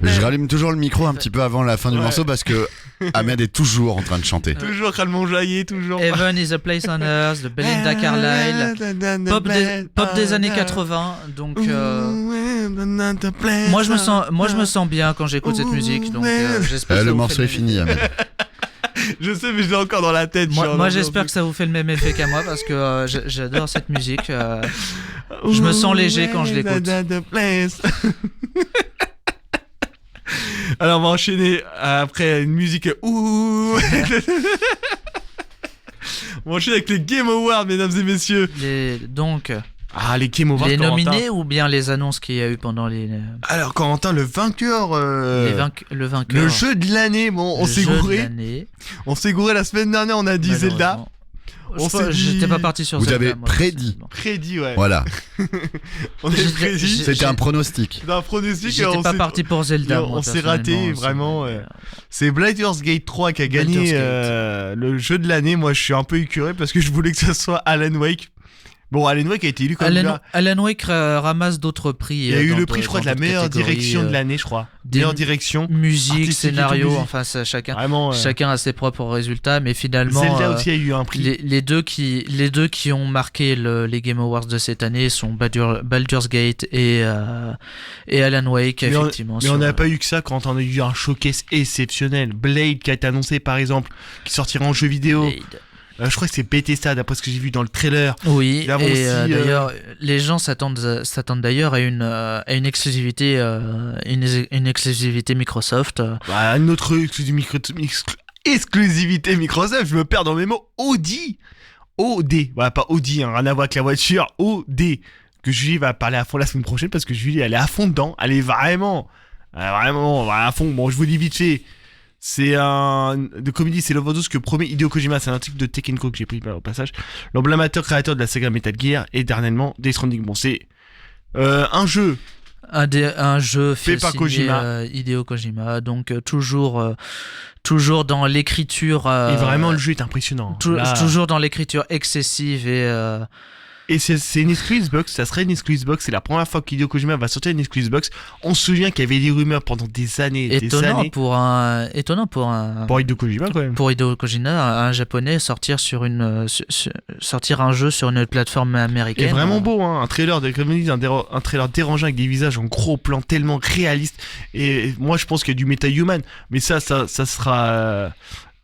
Je rallume toujours le micro un petit peu avant la fin du morceau parce que Ahmed est toujours en train de chanter. Toujours en train de m'enjailler, toujours. Heaven is a place on earth de Belinda Carlisle. Pop des années 80. Donc moi je me sens bien quand j'écoute cette musique. Donc j'espère que le morceau est fini, Ahmed. Je sais, mais je l'ai encore dans la tête. Moi j'espère que ça vous fait le même effet qu'à moi parce que j'adore cette musique. Je me sens léger quand je l'écoute. Alors on va enchaîner après une musique. On va enchaîner avec les Game Awards, mesdames et messieurs. Les Game Awards. Les nominés ou bien les annonces qu'il y a eu pendant les. Alors Corentin, le vainqueur. Le vainqueur. Le jeu de l'année. Bon, on s'est gouré. On s'est gouré la semaine dernière. On a dit Zelda. J'étais pas parti sur Vous Zelda. avez moi, prédit, ouais. Voilà. On a prédit. C'était un pronostic. C'était un pronostic. J'étais pas parti pour Zelda. On s'est raté, vraiment. C'est Baldur's Gate 3 qui a gagné le jeu de l'année. Moi, je suis un peu écœuré parce que je voulais que ça soit Alan Wake. Bon, Alan Wake a été élu comme Alan Wake ramasse d'autres prix. Il y a eu le prix, je crois, de la meilleure direction de l'année, je crois. Meilleure direction. Musique, scénario, enfin, chacun a ses propres résultats, mais finalement. Zelda aussi a eu un prix. Les deux qui ont marqué les Game Awards de cette année sont Baldur's Gate et Alan Wake, effectivement. Mais on n'a pas eu que ça quand on a eu un showcase exceptionnel. Blade qui a été annoncé, par exemple, qui sortira en jeu vidéo. Blade. Je crois que c'est Bethesda d'après ce que j'ai vu dans le trailer. Oui, d'ailleurs, les gens s'attendent d'ailleurs à une exclusivité, une exclusivité Microsoft. Une autre exclusivité Microsoft, je me perds dans mes mots. OD, voilà, pas Audi, rien à voir avec la voiture. OD, que Julie va parler à fond la semaine prochaine parce que Julie, elle est à fond dedans. Elle est vraiment à fond. Bon, je vous dis vite fait. C'est de comédie, c'est l'overdose que promet Hideo Kojima. C'est un article de Tech & Co que j'ai pris au passage. L'emblémateur créateur de la saga Metal Gear et dernièrement Death Stranding. Bon, c'est un jeu. Un jeu fait par Kojima. Hideo Kojima. Donc toujours dans l'écriture. Et vraiment, le jeu est impressionnant. Toujours dans l'écriture excessive et c'est une excuse box, ça serait une excuse box, c'est la première fois qu'Hideo Kojima va sortir une excuse box. On se souvient qu'il y avait des rumeurs pendant des années. Étonnant pour Hideo Kojima quand même. Pour Hideo Kojima, un japonais sortir un jeu sur une plateforme américaine. Et vraiment beau, hein, un trailer dérangeant avec des visages en gros plan tellement réaliste. Et moi je pense qu'il y a du meta-human, mais ça sera.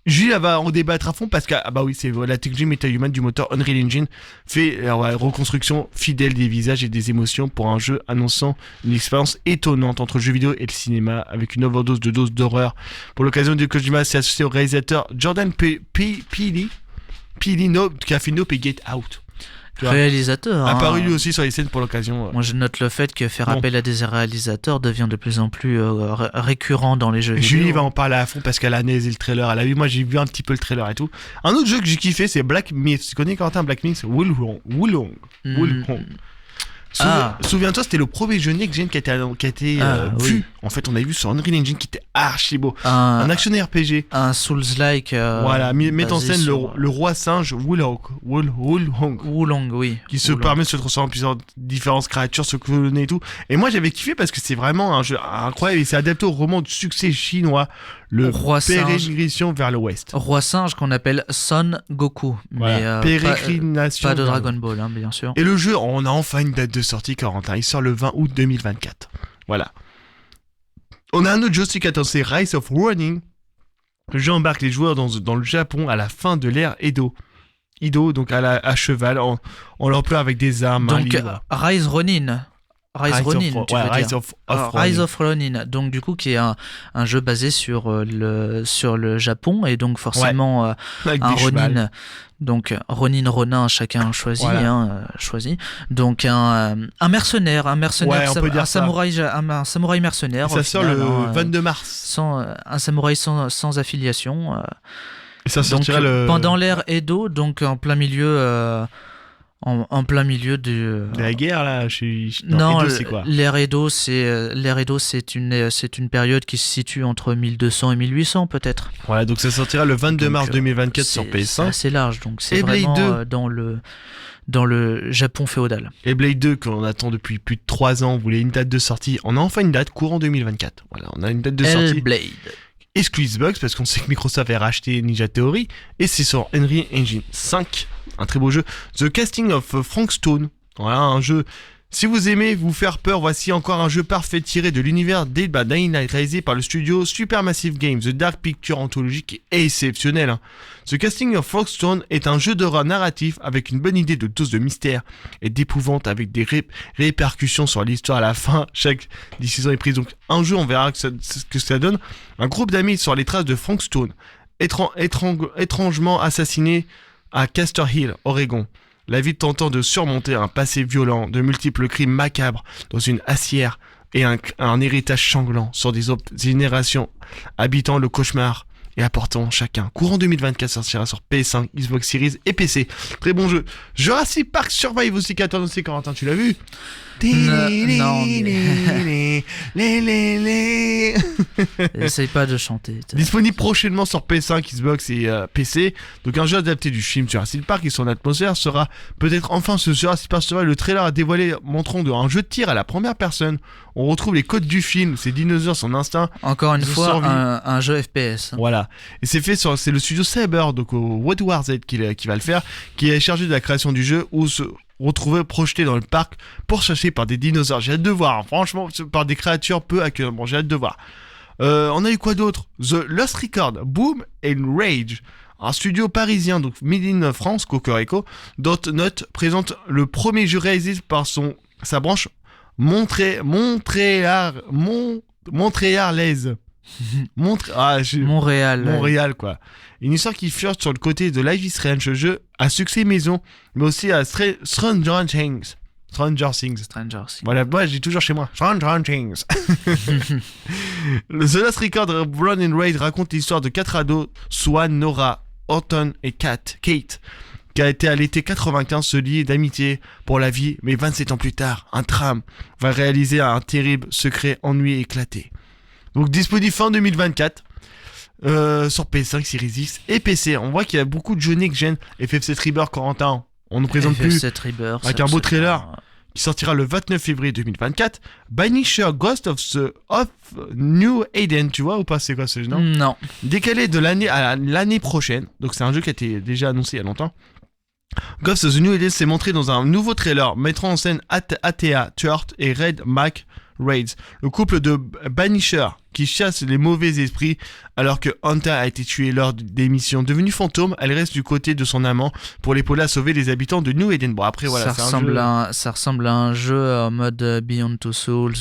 Jules va en débattre à fond parce que c'est la technologie MetaHuman du moteur Unreal Engine fait la reconstruction fidèle des visages et des émotions pour un jeu annonçant une expérience étonnante entre le jeu vidéo et le cinéma avec une overdose de doses d'horreur. Pour l'occasion, de Kojima s'est associé au réalisateur Jordan Peele qui a fait Nope et Get Out. Réalisateur. Apparu lui aussi sur les scènes pour l'occasion. Moi je note le fait que faire appel à des réalisateurs devient de plus en plus récurrent dans les jeux vidéo. Julie va en parler à fond parce qu'elle a analysé le trailer. Moi j'ai vu un petit peu le trailer et tout. Un autre jeu que j'ai kiffé c'est Black Myth. Tu connais Quentin Black Myth? Wulong. Souviens-toi, c'était le premier jeu next-gen qui a été vu. En fait, on avait vu sur Unreal Engine qui était archi beau. Un action RPG. Un Souls-like. Voilà, met en scène le roi singe Wulong, oui. Qui se permet de se transformer en plusieurs différentes créatures, se cloner et tout. Et moi, j'avais kiffé parce que c'est vraiment un jeu incroyable et c'est adapté au roman de succès chinois, le Pérégrination vers l'Ouest. Roi singe qu'on appelle Son Goku. Voilà. Mais Pérégrination. Pas de Dragon Ball, hein, bien sûr. Et le jeu, on a enfin une date de sortie, Corentin. Il sort le 20 août 2024. Voilà. On a un autre jeu aussi qui attend, c'est Rise of Ronin. Le jeu embarque les joueurs dans le Japon à la fin de l'ère Edo, donc à cheval, on l'emploie avec des armes. Donc Rise Ronin. Rise of Ronin. Donc du coup qui est un jeu basé sur le Japon et donc forcément un Ronin. Donc Ronin, chacun choisit. Voilà. Donc un mercenaire, on peut dire un samouraï mercenaire. Et ça sort le 22 mars. Un samouraï sans affiliation. Et ça sortira pendant l'ère Edo, donc en plein milieu. En plein milieu de la guerre là. Non, Edo, c'est quoi? L'ère Edo, c'est une période qui se situe entre 1200 et 1800 peut-être. Voilà, donc ça sortira le 22 mars 2024 sur PS5. C'est assez large, donc c'est et vraiment dans le Japon féodal. Et Blade 2, qu'on attend depuis plus de 3 ans, vous voulez une date de sortie, on a enfin une date courant 2024. Voilà, on a une date de sortie. Hellblade. Exclu Xbox, parce qu'on sait que Microsoft a racheté Ninja Theory, et c'est sur Unreal Engine 5, un très beau jeu. The Casting of Frank Stone, voilà un jeu. Si vous aimez vous faire peur, voici encore un jeu parfait tiré de l'univers Dead by Daylight réalisé par le studio Supermassive Games. The Dark Picture anthologique est exceptionnel. The Casting of Frogstone est un jeu d'horreur narratif avec une bonne idée de dose de mystère et d'épouvante avec des répercussions sur l'histoire à la fin. Chaque décision est prise. Donc un jeu, on verra ce que ça donne. Un groupe d'amis sur les traces de Frank Stone, étrangement assassiné à Castor Hill, Oregon. La ville tentant de surmonter un passé violent, de multiples crimes macabres dans une assière et un héritage sanglant sur des générations habitant le cauchemar et apportant chacun. Courant 2024 sortira sur PS5, Xbox Series et PC. Très bon jeu. Jurassic Park Survive aussi, 14 aussi, Corentin, tu l'as vu? Non, essaye pas de chanter. Disponible prochainement sur PS5, Xbox et PC. Donc un jeu adapté du film Jurassic Park et son atmosphère sera peut-être enfin ce Jurassic Park Survive. Le trailer a dévoilé montrant un jeu de tir à la première personne. On retrouve les codes du film, ces dinosaures, son instinct. Encore une fois, un jeu FPS. Voilà. Et c'est le studio Saber, donc au World War Z qui va le faire, qui est chargé de la création du jeu où se retrouver projeté dans le parc pourchassé par des dinosaures. J'ai hâte de voir, hein. Franchement, par des créatures peu accueillantes. Bon, j'ai hâte de voir. On a eu quoi d'autre? The Lost Record, Boom and Rage. Un studio parisien, donc Made in France, Cocorico, Dotnut présente le premier jeu réalisé par sa branche Montréalaise. Montréal, quoi. Une histoire qui flirte sur le côté de Life is Strange, jeu à succès maison, mais aussi à Stranger Things. Voilà, moi j'ai toujours chez moi. Stranger Things. The Last Record, Blood and Rage raconte l'histoire de 4 ados, Swan, Nora, Horton et Kate, qui a été à l'été 95 se lier d'amitié pour la vie, mais 27 ans plus tard, un tram va réaliser un terrible secret ennui éclaté. Donc disponible fin 2024 sur PS5, Series X et PC. On voit qu'il y a beaucoup de jeux next-gen. FF7 Rebirth, Corentin, on nous présente plus avec un beau trailer qui sortira le 29 février 2024. Banisher Ghost of New Eden, tu vois ou pas, c'est quoi ce jeu? Non. Décalé de l'année à l'année prochaine. Donc c'est un jeu qui a été déjà annoncé il y a longtemps. Ghost of the New Eden s'est montré dans un nouveau trailer mettant en scène Atea Tuart et Red Mac Raids, le couple de Banisher qui chasse les mauvais esprits alors que Hunter a été tué lors des missions. Devenue fantôme, elle reste du côté de son amant pour l'épauler à sauver les habitants de New Eden. Bon, après voilà, ça ressemble à un jeu en mode Beyond Two Souls,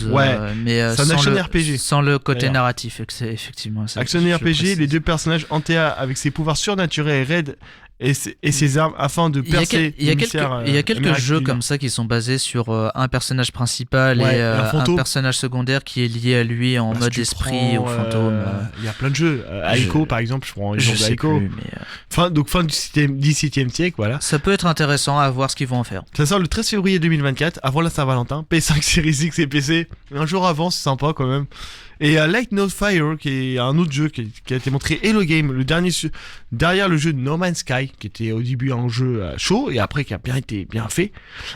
mais c'est un action RPG sans le côté narratif. Effectivement, action RPG, les deux personnages, Hunter avec ses pouvoirs surnaturels et Red et ses armes afin de percer. Il y a quelques jeux comme ça qui sont basés sur un personnage principal et un personnage secondaire qui est lié à lui en mode esprit ou fantôme. Il y a plein de jeux. Aiko par exemple, je prends l'exemple d'Aiko. Fin du 17e siècle, voilà. Ça peut être intéressant à voir ce qu'ils vont en faire. Ça sort le 13 février 2024, avant la Saint-Valentin. PS5, Series X et PC. Un jour avant, c'est sympa quand même. Et Light No Fire, qui est un autre jeu qui a été montré, Hello Game, le dernier derrière le jeu No Man's Sky, qui était au début un jeu chaud et après qui a été bien fait,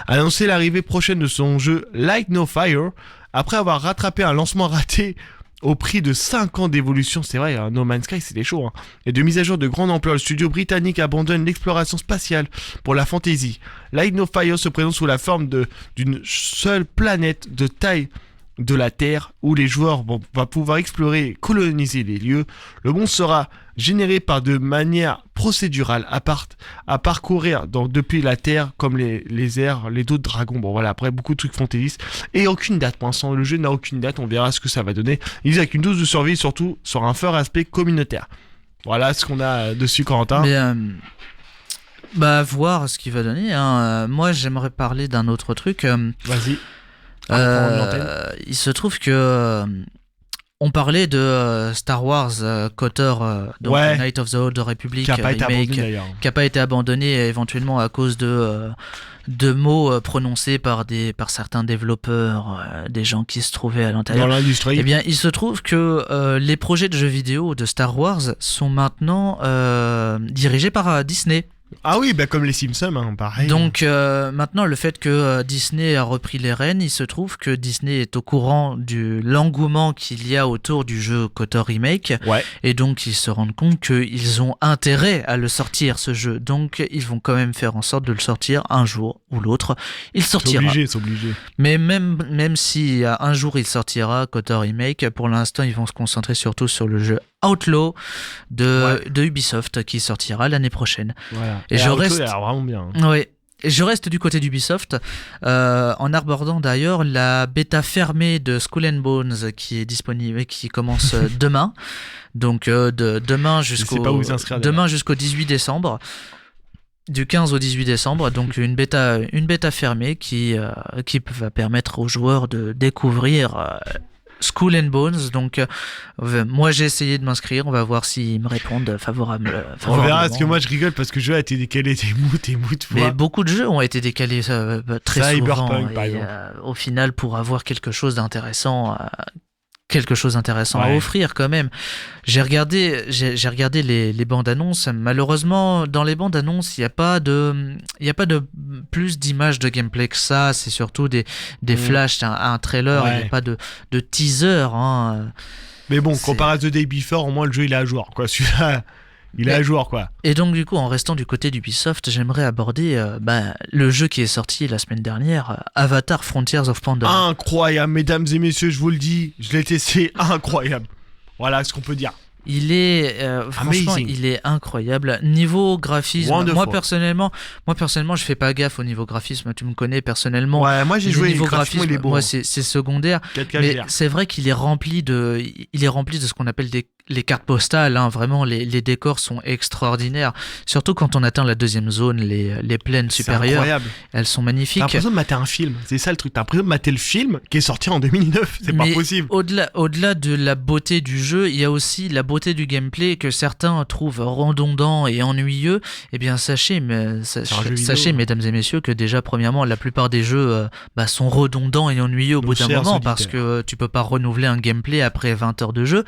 a annoncé l'arrivée prochaine de son jeu Light No Fire, après avoir rattrapé un lancement raté au prix de 5 ans d'évolution. C'est vrai, No Man's Sky c'était chaud, hein. Et de mise à jour de grande ampleur, le studio britannique abandonne l'exploration spatiale pour la fantasy. Light No Fire se présente sous la forme d'une seule planète de taille de la Terre où les joueurs vont pouvoir explorer et coloniser les lieux. Le monde sera généré par de manière procédurale à parcourir depuis la Terre comme les airs, les dos de dragon. Bon voilà, après beaucoup de trucs fantaisistes et aucune date pour l'instant. Le jeu n'a aucune date, on verra ce que ça va donner. Ils disent avec une dose de survie, surtout sur un fort aspect communautaire. Voilà ce qu'on a dessus, Corentin. Voir ce qu'il va donner, hein. Moi j'aimerais parler d'un autre truc. Vas-y. Il se trouve que on parlait de Star Wars KOTOR, donc Knights of the Old Republic, qui n'a pas été abandonné éventuellement à cause de mots prononcés par certains développeurs, des gens qui se trouvaient à l'intérieur. Dans l'industrie. Eh bien, il se trouve que les projets de jeux vidéo de Star Wars sont maintenant dirigés par Disney. Ah oui, bah comme les Simpsons, hein, pareil. Donc maintenant, le fait que Disney a repris les rênes, il se trouve que Disney est au courant de l'engouement qu'il y a autour du jeu KOTOR Remake. Ouais. Et donc, ils se rendent compte qu'ils ont intérêt à le sortir, ce jeu. Donc, ils vont quand même faire en sorte de le sortir un jour ou l'autre. Il sortira. C'est obligé. Mais même si un jour il sortira KOTOR Remake, pour l'instant, ils vont se concentrer surtout sur le jeu Outlaw de Ubisoft qui sortira l'année prochaine. Voilà. Et je Outlaw, reste. il a l'air vraiment bien. Oui. Et je reste du côté d'Ubisoft, en abordant d'ailleurs la bêta fermée de Skull and Bones qui est disponible, qui commence demain. Donc demain jusqu'au 18 décembre. Du 15 au 18 décembre, donc une bêta fermée qui va permettre aux joueurs de découvrir Skull and Bones. Donc moi j'ai essayé de m'inscrire, on va voir s'ils me répondent favorablement. On verra, parce que moi je rigole parce que le jeu a été décalé des mots. Mais beaucoup de jeux ont été décalés très souvent. Cyberpunk, par exemple. Au final, pour avoir quelque chose d'intéressant à offrir quand même. J'ai regardé les bandes annonces. Malheureusement, dans les bandes annonces, il y a pas de plus d'images de gameplay que ça. C'est surtout des flashs, un trailer. Il n'y a pas de teaser. Hein. Mais bon, comparé à The Day Before, au moins le jeu il est à jour. Quoi. Celui-là, il est à jour, quoi. Et donc du coup, en restant du côté d'Ubisoft, j'aimerais aborder le jeu qui est sorti la semaine dernière, Avatar Frontiers of Pandora. Incroyable, mesdames et messieurs, je vous le dis, je l'ai testé, incroyable. Voilà ce qu'on peut dire. Il est franchement, Amazing. il est incroyable. Niveau graphisme, Wonderful. moi personnellement, je fais pas gaffe au niveau graphisme. Tu me connais personnellement. Ouais, moi j'ai Le joué. niveau graphisme, il est beau. moi c'est secondaire. 4K Mais GR. c'est vrai qu'il est rempli de ce qu'on appelle les cartes postales. Hein. Vraiment, les décors sont extraordinaires. Surtout quand on atteint la deuxième zone, les plaines C'est supérieures, incroyable. elles sont T'as magnifiques. l'impression de mater un film, c'est ça le truc. T'as l'impression de mater le film qui est sorti en 2009, c'est pas Mais possible. Au-delà de la beauté du jeu, il y a aussi la beauté du gameplay que certains trouvent redondant et ennuyeux. Eh bien, sachez, mesdames et messieurs, que déjà, premièrement, la plupart des jeux sont redondants et ennuyeux au bout d'un moment parce que tu peux pas renouveler un gameplay après 20 heures de jeu.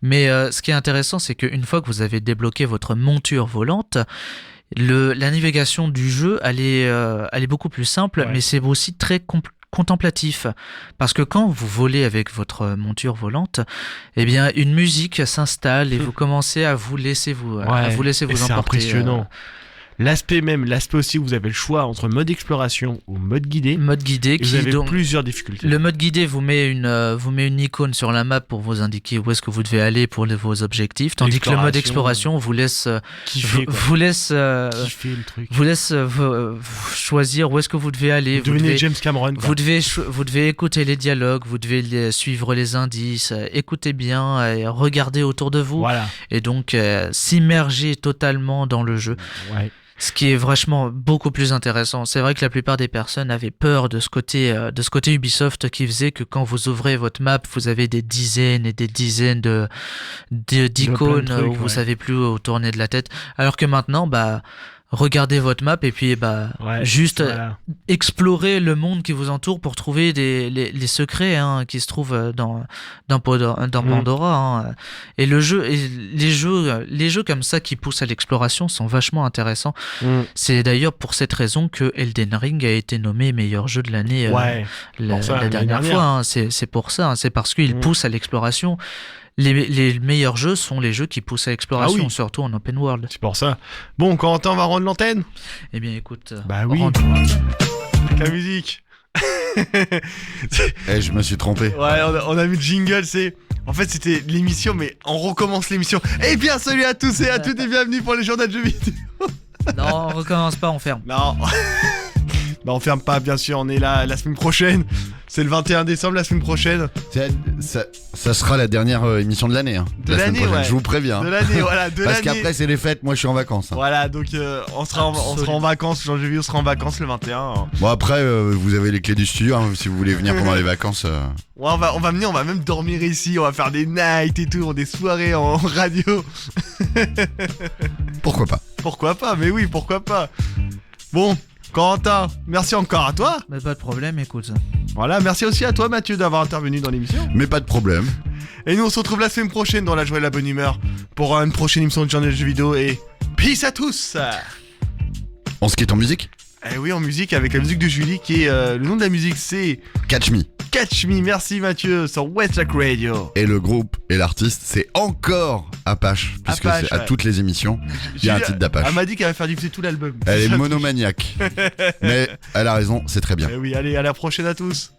Mais ce qui est intéressant, c'est qu'une fois que vous avez débloqué votre monture volante, la navigation du jeu, elle est beaucoup plus simple, mais c'est aussi très contemplatif, parce que quand vous volez avec votre monture volante, eh bien une musique s'installe et vous commencez à vous laisser vous emporter. C'est impressionnant. L'aspect aussi où vous avez le choix entre mode exploration ou mode guidé. Mode guidé Vous avez plusieurs difficultés. Le mode guidé vous met une icône sur la map pour vous indiquer où est-ce que vous devez aller pour vos objectifs, tandis que le mode exploration vous laisse kiffer le truc. vous laisse choisir où est-ce que vous devez aller. Vous devenez James Cameron. Vous devez écouter les dialogues, vous devez suivre les indices, écouter bien, et regarder autour de vous, et donc s'immerger totalement dans le jeu. Ouais. Ce qui est vachement beaucoup plus intéressant. C'est vrai que la plupart des personnes avaient peur de ce côté Ubisoft qui faisait que quand vous ouvrez votre map, vous avez des dizaines et des dizaines d'icônes où vous savez plus où tourner de la tête. Alors que maintenant, regardez votre map et puis explorer le monde qui vous entoure pour trouver les secrets qui se trouvent dans Pandora. Hein. Et les jeux comme ça qui poussent à l'exploration sont vachement intéressants. C'est d'ailleurs pour cette raison que Elden Ring a été nommé meilleur jeu de l'année la dernière fois. Hein. C'est pour ça, hein. C'est parce qu'il pousse à l'exploration. Les meilleurs jeux sont les jeux qui poussent à l'exploration, surtout en open world. C'est pour ça. Bon, Corentin, on va rendre l'antenne. Eh bien, écoute. La musique. Je me suis trompé. Ouais, on a mis le jingle, En fait, c'était l'émission, mais on recommence l'émission. Eh bien, salut à tous et à toutes et bienvenue pour les journaux de jeux vidéo. Non, on recommence pas, on ferme. Non. On ferme pas, bien sûr, on est là la semaine prochaine. C'est le 21 décembre, la semaine prochaine. Ça sera la dernière émission de l'année. Hein, de l'année, ouais. Je vous préviens. De l'année, voilà. Parce qu'après, c'est les fêtes, moi je suis en vacances. Hein. Voilà, donc on sera en vacances. Jean Jeux sera en vacances le 21. Hein. Bon, après, vous avez les clés du studio hein, si vous voulez venir pendant les vacances. Ouais, on va venir, on va même dormir ici. On va faire des nights et tout, des soirées en radio. Pourquoi pas, mais oui, pourquoi pas. Bon. Corentin, merci encore à toi. Mais pas de problème, écoute. Voilà, merci aussi à toi Mathieu d'avoir intervenu dans l'émission. Mais pas de problème. Et nous on se retrouve la semaine prochaine dans la joie et la bonne humeur pour une prochaine émission de journée de jeux vidéo et peace à tous. On se quitte en musique. Eh oui, en musique, avec la musique de Julie, qui est... le nom de la musique, c'est... Catch Me. Catch Me, merci Mathieu, sur Westjack Radio. Et le groupe et l'artiste, c'est encore Apache, puisque Apache, c'est à toutes les émissions, il y a un titre d'Apache. Elle m'a dit qu'elle va faire diffuser tout l'album. Elle est monomaniaque. Mais elle a raison, c'est très bien. Eh oui, allez, à la prochaine à tous.